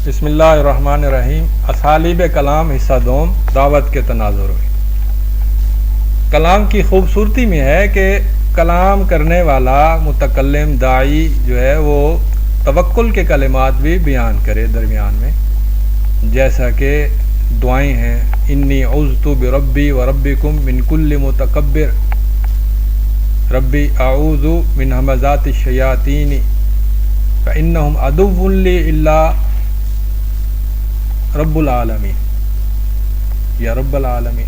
بسم اللہ الرحمن الرحیم۔ اسالیب کلام حصہ دوم، دعوت کے تناظر میں۔ کلام کی خوبصورتی میں ہے کہ کلام کرنے والا متکلم داعی جو ہے وہ توکل کے کلمات بھی بیان کرے درمیان میں، جیسا کہ دعائیں ہیں انی عوذت بربی و ربکم من کل متکبر، ربی اعوذ من ہمزات الشیاطین فانہم عدو لی الا رب العالمین یا رب العالمین،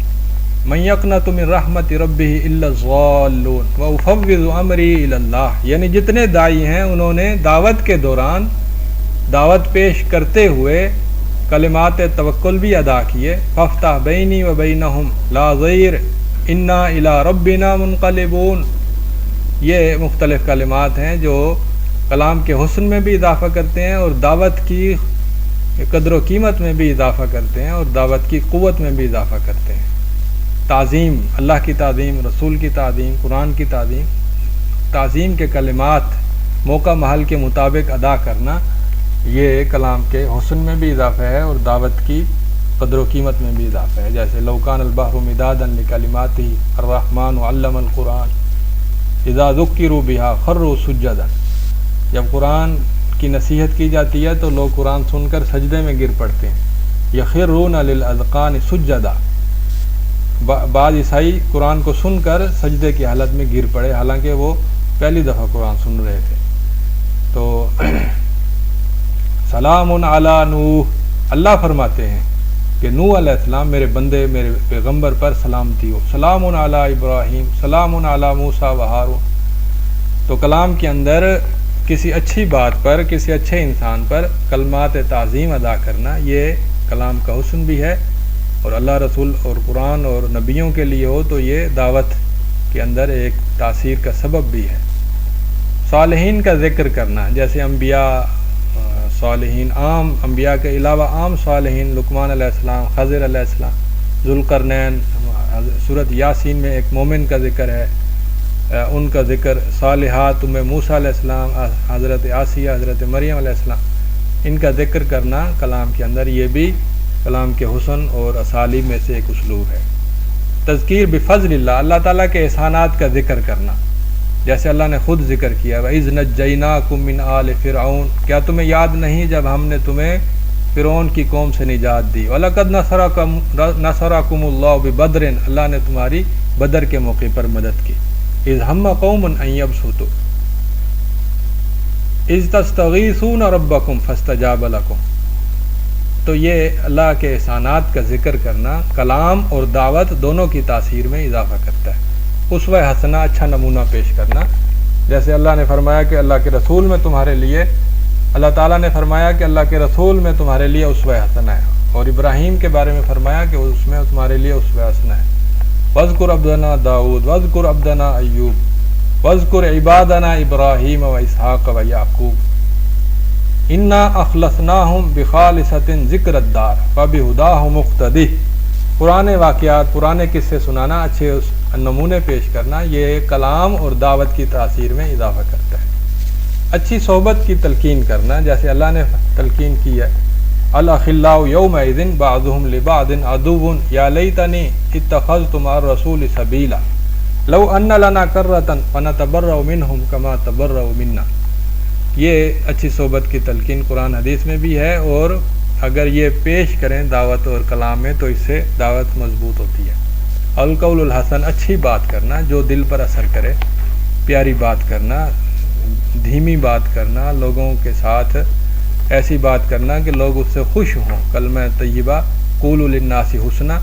من یقنط من رحمت ربہ الا الضالون وافوض امری الی اللہ۔ یعنی جتنے داعی ہیں انہوں نے دعوت کے دوران دعوت پیش کرتے ہوئے کلمات توکل بھی ادا کیے، فافتح بینی و بینہم لا ضیر انا الی ربنا منقلبون۔ یہ مختلف کلمات ہیں جو کلام کے حسن میں بھی اضافہ کرتے ہیں اور دعوت کی قدر و قیمت میں بھی اضافہ کرتے ہیں اور دعوت کی قوت میں بھی اضافہ کرتے ہیں۔ تعظیم، اللہ کی تعظیم، رسول کی تعظیم، قرآن کی تعظیم، تعظیم کے کلمات موقع محل کے مطابق ادا کرنا، یہ کلام کے حسن میں بھی اضافہ ہے اور دعوت کی قدر و قیمت میں بھی اضافہ ہے۔ جیسے لو کان البحر مدادا لکلماتہ الرحمن علم القرآن اذا ذکروا بہا خروا سجدا۔ جب قرآن کی نصیحت کی جاتی ہے تو لوگ قرآن سن کر سجدے میں گر پڑتے ہیں، یخرون للاذقان سجدا۔ بعض عیسائی قرآن کو سن کر سجدے کی حالت میں گر پڑے، حالانکہ وہ پہلی دفعہ قرآن سن رہے تھے۔ تو سلام علی نوح، اللہ فرماتے ہیں کہ نوح علیہ السلام میرے بندے میرے پیغمبر پر سلامتی ہو۔ سلام علی ابراہیم، سلام علی موسیٰ و ہارون۔ تو کلام کے اندر کسی اچھی بات پر، کسی اچھے انسان پر کلمات تعظیم ادا کرنا، یہ کلام کا حسن بھی ہے اور اللہ رسول اور قرآن اور نبیوں کے لیے ہو تو یہ دعوت کے اندر ایک تاثیر کا سبب بھی ہے۔ صالحین کا ذکر کرنا، جیسے انبیاء، صالحین، عام انبیاء کے علاوہ عام صالحین، لقمان علیہ السلام، خضر علیہ السلام، ذوالقرنین، سورۃ یاسین میں ایک مومن کا ذکر ہے، ان کا ذکر، صالحات میں موسیٰ علیہ السلام، حضرت آسیہ، حضرت مریم علیہ السلام، ان کا ذکر کرنا کلام کے اندر، یہ بھی کلام کے حسن اور اسالیب میں سے ایک اسلوب ہے۔ تذکیر بفضل اللہ، اللہ تعالیٰ کے احسانات کا ذکر کرنا، جیسے اللہ نے خود ذکر کیا وَإِذْ نَجَّيْنَاكُمْ مِنْ آلِ فِرْعَوْنَ، کیا تمہیں یاد نہیں جب ہم نے تمہیں فرعون کی قوم سے نجات دی۔ وَلَقَدْ نَصَرَكُمُ اللَّهُ بِبَدْرٍ، اللہ نے تمہاری بدر کے موقع پر مدد کی۔ اذ ہم قوم ان یبسطوا اذ تستغیثون ربکم فاستجاب لکم۔ تو یہ اللہ کے احسانات کا ذکر کرنا کلام اور دعوت دونوں کی تاثیر میں اضافہ کرتا ہے۔ اسوہ حسنہ، اچھا نمونہ پیش کرنا، جیسے اللہ نے فرمایا کہ اللہ کے رسول میں تمہارے لیے، اللہ تعالیٰ نے فرمایا کہ اللہ کے رسول میں تمہارے لیے اسوہ حسنہ ہے، اور ابراہیم کے بارے میں فرمایا کہ اس میں تمہارے لیے اسوہ حسنہ ہے۔ وَاذْكُرْ عَبْدَنَا داؤد وَاذْكُرْ عَبْدَنَا ایوب وَاذْكُرْ عِبَادَنَا ابراہیم واسحاق ویعقوب اِنَّا أَخْلَصْنَاهُمْ بِخَالِصَةٍ ذِكْرَ الدَّارِ فَبِهُدَاهُمْ مُقْتَدِي۔ پرانے واقعات، پرانے قصے سنانا، اچھے نمونے پیش کرنا، یہ کلام اور دعوت کی تاثیر میں اضافہ کرتا ہے۔ اچھی صحبت کی تلقین کرنا، جیسے اللہ نے تلقین کی ہے الاخلاء یومئذ بعضهم لبعض عدو یا لیتنی اتخذت مع الرسول سبیلا لو ان لنا کرۃ فنتبرأ منهم كما تبرؤوا منا۔ یہ اچھی صحبت کی تلقین قرآن حدیث میں بھی ہے، اور اگر یہ پیش کریں دعوت اور کلام میں تو اس سے دعوت مضبوط ہوتی ہے۔ القول الحسن، اچھی بات کرنا جو دل پر اثر کرے، پیاری بات کرنا، دھیمی بات کرنا، لوگوں کے ساتھ ایسی بات کرنا کہ لوگ اس سے خوش ہوں۔ کلمہ طیبہ، قولوا للناس حسنا،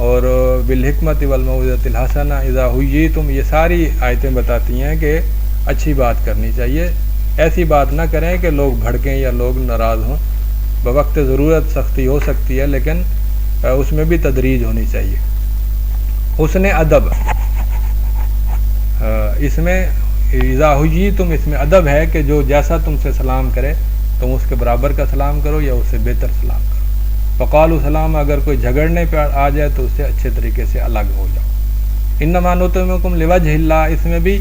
اور بالحکمت والموعظۃ الحسنہ اذا حییتم، یہ ساری آیتیں بتاتی ہیں کہ اچھی بات کرنی چاہیے۔ ایسی بات نہ کریں کہ لوگ بھڑکیں یا لوگ ناراض ہوں۔ بوقت ضرورت سختی ہو سکتی ہے، لیکن اس میں بھی تدریج ہونی چاہیے۔ حسن ادب، اس میں اذا حییتم، اس میں ادب ہے کہ جو جیسا تم سے سلام کرے تم اس کے برابر کا سلام کرو یا اس سے بہتر سلام کرو۔ فقالوا سلام، اگر کوئی جھگڑنے پہ آ جائے تو اس سے اچھے طریقے سے الگ ہو جاؤ۔ انما نطعمکم لوجہ اللہ، اس میں بھی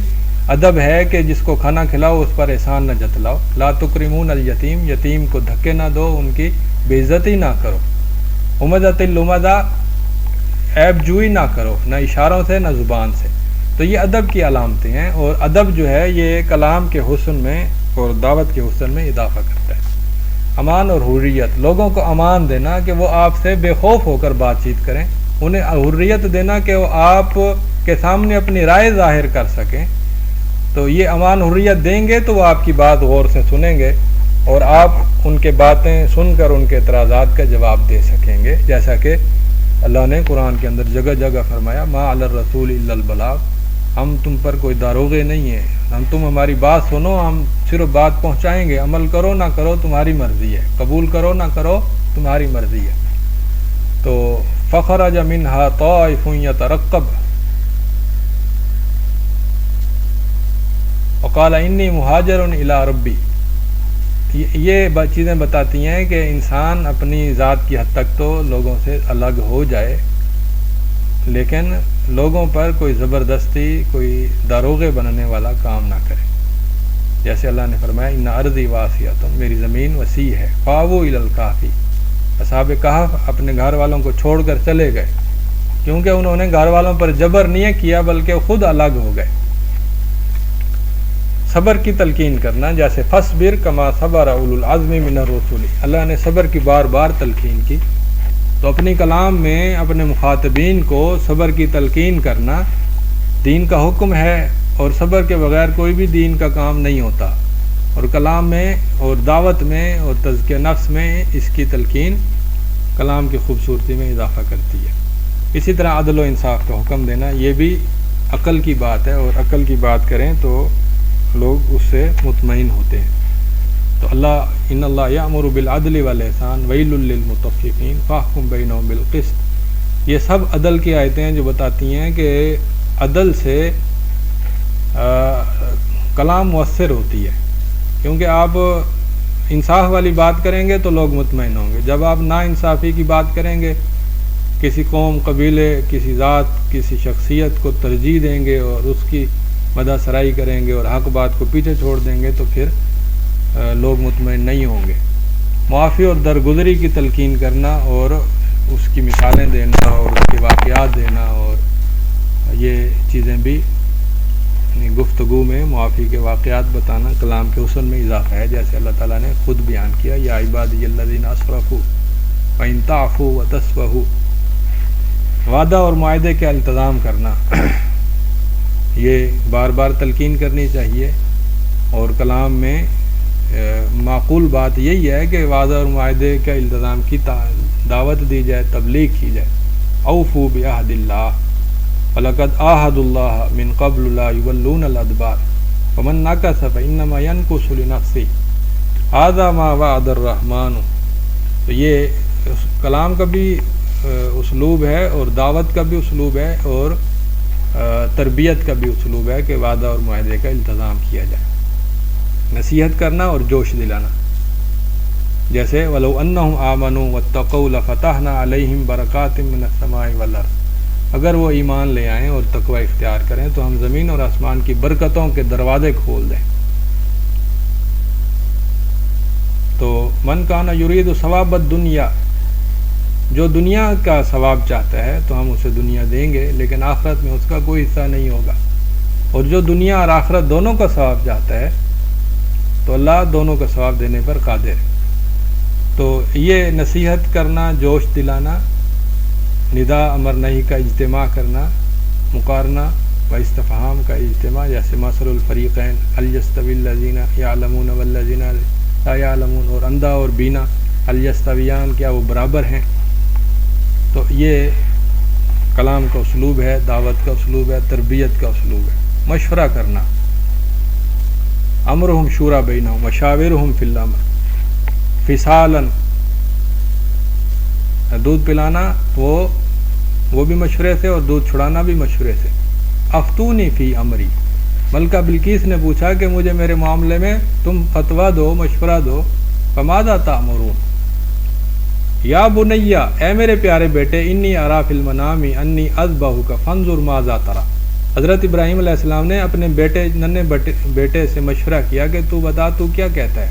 ادب ہے کہ جس کو کھانا کھلاؤ اس پر احسان نہ جتلاؤ، لا تکرمون الیتیم، یتیم کو دھکے نہ دو، ان کی بے عزتی نہ کرو، امدۃ الامدہ، عیب جوئی نہ کرو، نہ اشاروں سے نہ زبان سے۔ تو یہ ادب کی علامتیں ہیں، اور ادب جو ہے یہ کلام کے حسن میں اور دعوت کے حسن میں اضافہ کرتا ہے۔ امان اور حریت، لوگوں کو امان دینا کہ وہ آپ سے بے خوف ہو کر بات چیت کریں، انہیں حریت دینا کہ وہ آپ کے سامنے اپنی رائے ظاہر کر سکیں۔ تو یہ امان حریت دیں گے تو وہ آپ کی بات غور سے سنیں گے، اور آپ ان کے باتیں سن کر ان کے اعتراضات کا جواب دے سکیں گے، جیسا کہ اللہ نے قرآن کے اندر جگہ جگہ فرمایا ما علی الرسول الا البلاغ، ہم تم پر کوئی داروغے نہیں ہیں، تم ہماری بات سنو، ہم صرف بات پہنچائیں گے، عمل کرو نہ کرو تمہاری مرضی ہے، قبول کرو نہ کرو تمہاری مرضی ہے۔ تو فخرج منہا طائف یترقب وقال انی مہاجر الی ربی، یہ چیزیں بتاتی ہیں کہ انسان اپنی ذات کی حد تک تو لوگوں سے الگ ہو جائے، لیکن لوگوں پر کوئی زبردستی، کوئی داروغے بننے والا کام نہ کرے۔ جیسے اللہ نے فرمایا ان ارضی واسعۃ، میری زمین وسیع ہے، فاووا الی الکہف، اصحاب کہف اپنے گھر والوں کو چھوڑ کر چلے گئے، کیونکہ انہوں نے گھر والوں پر جبر نہیں کیا بلکہ خود الگ ہو گئے۔ صبر کی تلقین کرنا، جیسے فصبر کما صبر اولو العزم من الرسل، اللہ نے صبر کی بار بار تلقین کی، تو اپنی کلام میں اپنے مخاطبین کو صبر کی تلقین کرنا دین کا حکم ہے، اور صبر کے بغیر کوئی بھی دین کا کام نہیں ہوتا، اور کلام میں اور دعوت میں اور تزکیہ نفس میں اس کی تلقین کلام کی خوبصورتی میں اضافہ کرتی ہے۔ اسی طرح عدل و انصاف کا حکم دینا، یہ بھی عقل کی بات ہے، اور عقل کی بات کریں تو لوگ اس سے مطمئن ہوتے ہیں۔ تو ان اللہ یأمر بالعدل والاحسان ویل للمطففین فاحکم بینہم بالقسط، یہ سب عدل کی آیتیں ہیں جو بتاتی ہیں کہ عدل سے کلام مؤثر ہوتی ہے، کیونکہ آپ انصاف والی بات کریں گے تو لوگ مطمئن ہوں گے۔ جب آپ نا انصافی کی بات کریں گے، کسی قوم، قبیلے، کسی ذات، کسی شخصیت کو ترجیح دیں گے اور اس کی مدح سرائی کریں گے اور حق بات کو پیچھے چھوڑ دیں گے تو پھر لوگ مطمئن نہیں ہوں گے۔ معافی اور درگزری کی تلقین کرنا اور اس کی مثالیں دینا اور اس کے واقعات دینا، اور یہ چیزیں بھی گفتگو میں معافی کے واقعات بتانا کلام کے حسن میں اضافہ ہے، جیسے اللہ تعالیٰ نے خود بیان کیا یا عبادی الذین اسرفوا وإن تعفوا وتصفحوا۔ وعدہ اور معاہدے کا التزام کرنا، یہ بار بار تلقین کرنی چاہیے، اور کلام میں معقول بات یہی ہے کہ وعدہ اور معاہدے کا التزام کی دعوت دی جائے، تبلیغ کی جائے۔ اوفوا بعہد اللہ وَلَقَدْ عَاهَدُوا اللَّهَ مِن قَبْلُ لَا يُوَلُّونَ الْأَدْبَارَ وَمَن نَكَثَ فَإِنَّمَا يَنكُثُ لِنَفْسِهِ هَذَا مَا وَعَدَ الرَّحْمَنُ۔ تو یہ کلام کا بھی اسلوب ہے، اور دعوت کا بھی اسلوب ہے، اور تربیت کا بھی اسلوب ہے کہ وعدہ اور معاہدے کا التزام کیا جائے، نصیحت کرنا اور جوش دلانا، جیسے وَلَوْ أَنَّهُمْ آمَنُوا وَاتَّقَوْا لَفَتَحْنَا عَلَيْهِمْ بَرَكَاتٍ مِّنَ السَّمَاءِ وَالْأَرْضِ، اگر وہ ایمان لے آئیں اور تقوی اختیار کریں تو ہم زمین اور آسمان کی برکتوں کے دروازے کھول دیں۔ تو من کان یرید ثواب الدنیا، جو دنیا کا ثواب چاہتا ہے تو ہم اسے دنیا دیں گے، لیکن آخرت میں اس کا کوئی حصہ نہیں ہوگا، اور جو دنیا اور آخرت دونوں کا ثواب چاہتا ہے تو اللہ دونوں کا ثواب دینے پر قادر ہے۔ تو یہ نصیحت کرنا، جوش دلانا، ندا امر نہیں کا اجتماع کرنا، مقارنہ و استفہام کا اجتماع، جیسے مثل الفریقین هل یستوی الذین یعلمون والذین لا یعلمون، اور اندھا اور بینا هل یستویان، کیا وہ برابر ہیں؟ تو یہ کلام کا اسلوب ہے، دعوت کا اسلوب ہے، تربیت کا اسلوب ہے۔ مشورہ کرنا، امرہم شورا بینہم وشاورہم فی الامر فصالا، دودھ پلانا وہ بھی مشورے سے، اور دودھ چھڑانا بھی مشورے سے۔ افتونی فی امری، ملکہ بلقیس نے پوچھا کہ مجھے میرے معاملے میں تم فتویٰ دو، مشورہ دو، فماذا تأمرون، یا بنیا، اے میرے پیارے بیٹے، انی ارا فی المنام انی اذبحک فانظر ماذا تری، حضرت ابراہیم علیہ السلام نے اپنے ننھے بیٹے سے مشورہ کیا کہ تو بتا تو کیا کہتا ہے.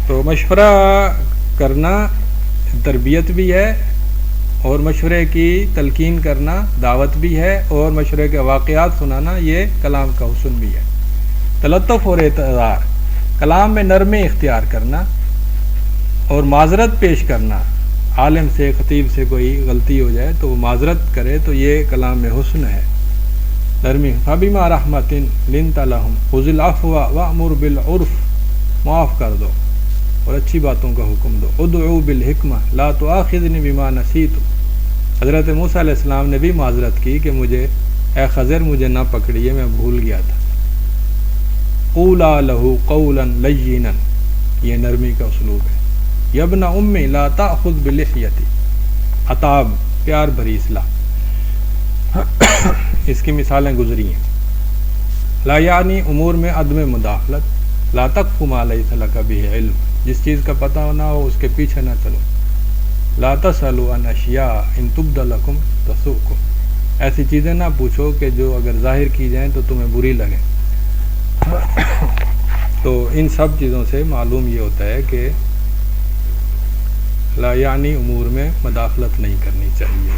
تو مشورہ کرنا تربیت بھی ہے، اور مشورے کی تلقین کرنا دعوت بھی ہے، اور مشورے کے واقعات سنانا یہ کلام کا حسن بھی ہے. تلطف اور اعتذار، کلام میں نرمی اختیار کرنا اور معذرت پیش کرنا. عالم سے، خطیب سے کوئی غلطی ہو جائے تو وہ معذرت کرے تو یہ کلام میں حسن ہے. نرمی. فبما رحمت لنت لهم خذ العفو وامر بالعرف، معاف کر دو اور اچھی باتوں کا حکم دو. ادعو بالحکمہ لا تؤاخذنی بما نسیت. حضرت موسیٰ علیہ السلام نے بھی معذرت کی کہ اے خضر مجھے نہ پکڑیے، میں بھول گیا تھا. قولا لہ قولا لینا، یہ نرمی کا اسلوب ہے. یبن امی لا تأخذ بلحیتی، عتاب، پیار بھری اصلاح. اس کی مثالیں گزری ہیں. لا یعنی امور میں عدم مداخلت. لا تقف ما لیس لک بہ علم، جس چیز کا پتہ نہ ہو اس کے پیچھے نہ چلو. لا تسألوا عن اشیاء ان تبد لکم تسؤکم، ایسی چیزیں نہ پوچھو کہ جو اگر ظاہر کی جائیں تو تمہیں بری لگیں. تو ان سب چیزوں سے معلوم یہ ہوتا ہے کہ لا یعنی امور میں مداخلت نہیں کرنی چاہیے.